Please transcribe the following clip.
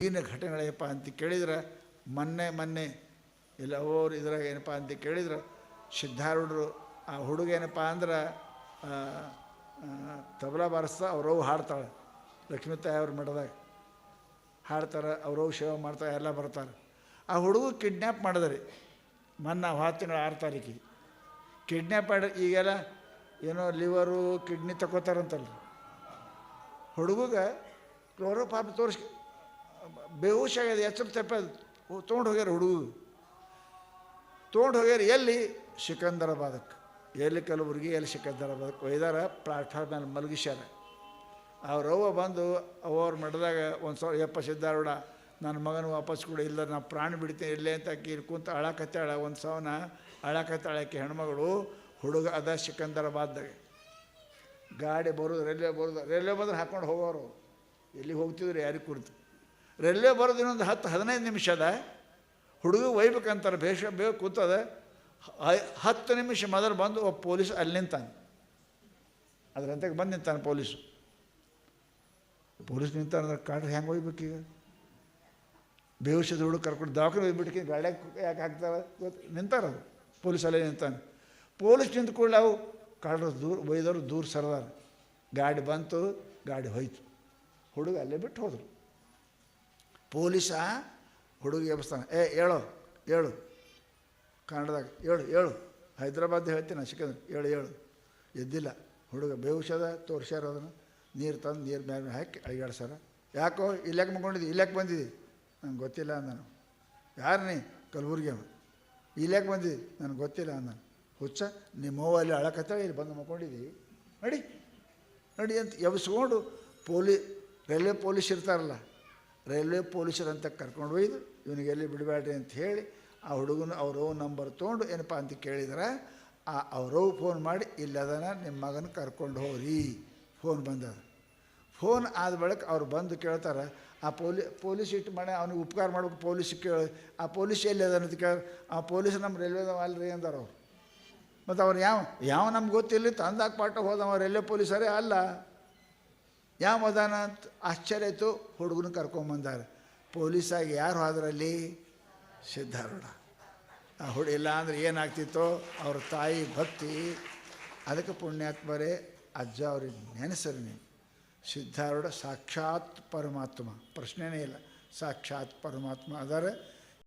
ಈಗಿನ ಘಟನೆಗಳೇನಪ್ಪ ಅಂತ ಕೇಳಿದ್ರೆ ಮೊನ್ನೆ ಇಲ್ಲ ಅವರು ಇದ್ರಾಗ ಏನಪ್ಪ ಅಂತ ಕೇಳಿದ್ರೆ ಸಿದ್ಧಾರೂಢರು ಆ ಹುಡುಗ ಏನಪ್ಪ ಅಂದ್ರೆ ತಬಲಾ ಬಾರಿಸ್ತಾ ಅವ್ರವು ಹಾಡ್ತಾಳೆ ಲಕ್ಷ್ಮೀ ತಾಯಿ ಅವ್ರ ಮಠದಾಗ ಹಾಡ್ತಾರೆ ಅವ್ರವು ಸೇವೆ ಮಾಡ್ತಾರೆ ಎಲ್ಲ ಬರ್ತಾರೆ. ಆ ಹುಡುಗ ಕಿಡ್ನ್ಯಾಪ್ ಮಾಡಿದ್ರಿ ಮೊನ್ನೆ 10 ತಿಂಗಳು 6 ತಾರೀಕಿಗೆ ಕಿಡ್ನ್ಯಾಪ್ ಮಾಡಿ ಈಗೆಲ್ಲ ಏನೋ ಲಿವರು ಕಿಡ್ನಿ ತಗೋತಾರಂತಲ್ಲ. ಹುಡುಗಗೆ ಕ್ಲೋರೋಫಾರ್ಮ್ ತೋರಿಸಿ ಬೇಹುಷ ಆಗ್ಯದ ಎಚ್ಚರ ತಪ್ಪದು ತೊಗೊಂಡು ಹೋಗ್ಯಾರ. ಹುಡುಗ ತೊಗೊಂಡು ಹೋಗ್ಯಾರ ಎಲ್ಲಿ ಸಿಕಂದರಾಬಾದಕ್ಕೆ, ಎಲ್ಲಿ ಕಲಬುರ್ಗಿ ಎಲ್ಲಿ ಸಿಕಂದರಾಬಾದಕ್ಕೆ ಒಯ್ದಾರ. ಪ್ಲಾಟ್ಫಾರ್ಮ್ ಮೇಲೆ ಮಲಗಿಸ್ಯಾರ. ಅವ್ರವ್ವ ಬಂದು ಅವ್ರ ಮಠದಾಗ ಒಂದು ಸಾವಿರ ಯಪ್ಪ ಸಿದ್ಧಾರೂಢ ನನ್ನ ಮಗನ ವಾಪಸ್ ಕೂಡ ಇಲ್ಲ ನಾ ಪ್ರಾಣ ಬಿಡ್ತೀನಿ ಇಲ್ಲೇ ಅಂತ ಆಕಿ ಕುಂತ ಅಳಕತ್ತಾಳ. ಒಂದು ಸಾವನ ಅಳಕತ್ತಾಳ ಆಕೆ ಹೆಣ್ಮಗಳು. ಹುಡುಗ ಅದ ಸಿಕಂದರಾಬಾದ್ದಾಗ. ಗಾಡಿ ಬರೋದು ರೈಲ್ವೆ ಬಂದ್ರೆ ಹಾಕ್ಕೊಂಡು ಹೋಗೋರು. ಎಲ್ಲಿಗೆ ಹೋಗ್ತಿದ್ರು ಯಾರಿಗೆ ಕುರಿತು. ರೈಲ್ವೆ ಬರೋದು ಇನ್ನೊಂದು 10-15 ನಿಮಿಷದ ಹುಡುಗ ಒಯ್ಬೇಕಂತಾರೆ. ಬೇಗ ಕೂತದ. 10 ನಿಮಿಷ ಮೊದಲು ಬಂದು ಒಬ್ಬ ಪೊಲೀಸ್ ಅಲ್ಲಿ ನಿಂತಾನೆ. ಅದ್ರಂತಕ್ಕೆ ಬಂದು ನಿಂತಾನೆ ಪೊಲೀಸ್ ನಿಂತಾನೆ. ಕಾಡ್ರೆ ಹೆಂಗೆ ಒಯ್ಬೇಕೀಗ? ಬೇಹುಷದ ಹುಡುಗ ಕರ್ಕೊಂಡು ದವಾಖಾನೆ ಒಯ್ಬಿಟ್ಟು ಗಾಡ್ಯಾಗ ಯಾಕೆ ಹಾಕ್ತಾರೆ ನಿಂತಾರೆ. ಅದು ಪೊಲೀಸ್ ಅಲ್ಲೇ ನಿಂತಾನೆ. ಪೊಲೀಸ್ ನಿಂತ ಕೂಡಲೇ ಅವು ಕಾಡ್ರು ಒಯ್ದವರು ದೂರ ಸರದಾರ. ಗಾಡಿ ಬಂತು, ಗಾಡಿ ಹೋಯ್ತು. ಹುಡುಗ ಅಲ್ಲೇ ಬಿಟ್ಟು ಹೋದರು. ಪೊಲೀಸ ಹುಡುಗ ಎಬ್ಸ್ತಾನೆ. ಹೇಳು ಕನ್ನಡದಾಗ ಹೇಳು ಹೈದ್ರಾಬಾದ್ ಹೇಳ್ತೀನಿ ಸಿಕ್ಕಂದ್ರೆ ಹೇಳು. ಎದ್ದಿಲ್ಲ ಹುಡುಗ. ಬೇಹುಷದ ತೋರಿಸ್ಯಾರ. ಅದನ್ನು ನೀರು ತಂದು ನೀರು ಮೇಲೆ ಹಾಕಿ ಅಳಿಗಾಡ್ಸಾರ. ಯಾಕೋ ಇಲ್ಲಾಕೆ ಮಕ್ಕೊಂಡಿದ್ದಿ, ಇಲ್ಲಾಕೆ ಬಂದಿದ್ದಿ? ನಂಗೆ ಗೊತ್ತಿಲ್ಲ ಅಂದನು. ಯಾರು ನೀ? ಕಲಬುರ್ಗಿ. ಇಲ್ಲಾಕೆ ಬಂದಿದ್ದಿ? ನನಗೆ ಗೊತ್ತಿಲ್ಲ ಅಂದನು. ಹುಚ್ಚ ನಿಮ್ಮವ್ವ ಅಲ್ಲಿ ಅಳಕತ್ತಾಳೆ, ಇಲ್ಲಿ ಬಂದು ಮಕ್ಕೊಂಡಿದ್ದಿ, ನಡಿ ಅಂತ ಎಬ್ಸ್ಕೊಂಡು ರೈಲ್ವೆ ಪೊಲೀಸ್ ಇರ್ತಾರಲ್ಲ, ರೈಲ್ವೆ ಪೊಲೀಸರಂತ ಕರ್ಕೊಂಡು ಒಯ್ದು ಇವನಿಗೆ ಎಲ್ಲಿ ಬಿಡಬೇಡ್ರಿ ಅಂತ ಹೇಳಿ ಆ ಹುಡುಗನ ಅವ್ರವ್ ನಂಬರ್ ತೊಗೊಂಡು ಏನಪ್ಪ ಅಂತ ಕೇಳಿದ್ರೆ ಅವ್ರವ್ ಫೋನ್ ಮಾಡಿ ಇಲ್ಲದನ ನಿಮ್ಮ ಮಗನ ಕರ್ಕೊಂಡು ಹೋಗ್ರಿ. ಫೋನ್ ಬಂದದ. ಫೋನ್ ಆದ ಬಳಿಕ ಅವ್ರು ಬಂದು ಕೇಳ್ತಾರೆ. ಆ ಪೊಲೀಸ್ ಇಟ್ಟು ಮಾಡಿ ಅವ್ನಿಗೆ ಉಪಕಾರ ಮಾಡ್ಬೇಕು. ಪೊಲೀಸ್ ಕೇಳಿ ಆ ಪೊಲೀಸ್ ಎಲ್ಲಿ ಅದ ಅಂತ ಕೇಳಿ ಆ ಪೊಲೀಸ್ ನಮ್ಮ ರೈಲ್ವೆದವ ಅಲ್ರಿ ಅಂದಾರ ಅವ್ರು. ಮತ್ತು ಅವ್ರು ಯಾವ ನಮ್ಗೆ ಗೊತ್ತಿಲ್ಲ ತಂದಾಕ ಪಾಠ ಹೋದವ ರೈಲ್ವೆ ಪೊಲೀಸರೇ ಅಲ್ಲ. ಯಾವ ಅದಾನ ಅಂತ ಆಶ್ಚರ್ಯ ಆಯಿತು. ಹುಡುಗನ ಕರ್ಕೊಂಬಂದಾರೆ. ಪೊಲೀಸಾಗಿ ಯಾರು ಹೋದ್ರಲ್ಲಿ? ಸಿದ್ಧಾರೂಢ. ಆ ಇಲ್ಲ ಅಂದರೆ ಏನಾಗ್ತಿತ್ತೋ ಅವ್ರ ತಾಯಿ ಭಕ್ತಿ. ಅದಕ್ಕೆ ಪುಣ್ಯಾತ್ಮರೇ ಅಜ್ಜ ಅವ್ರಿಗೆ ನೆನೆಸರಿ ನೀವು. ಸಿದ್ಧಾರೂಢ ಸಾಕ್ಷಾತ್ ಪರಮಾತ್ಮ, ಪ್ರಶ್ನೆನೇ ಇಲ್ಲ. ಸಾಕ್ಷಾತ್ ಪರಮಾತ್ಮ ಅದಾರೆ.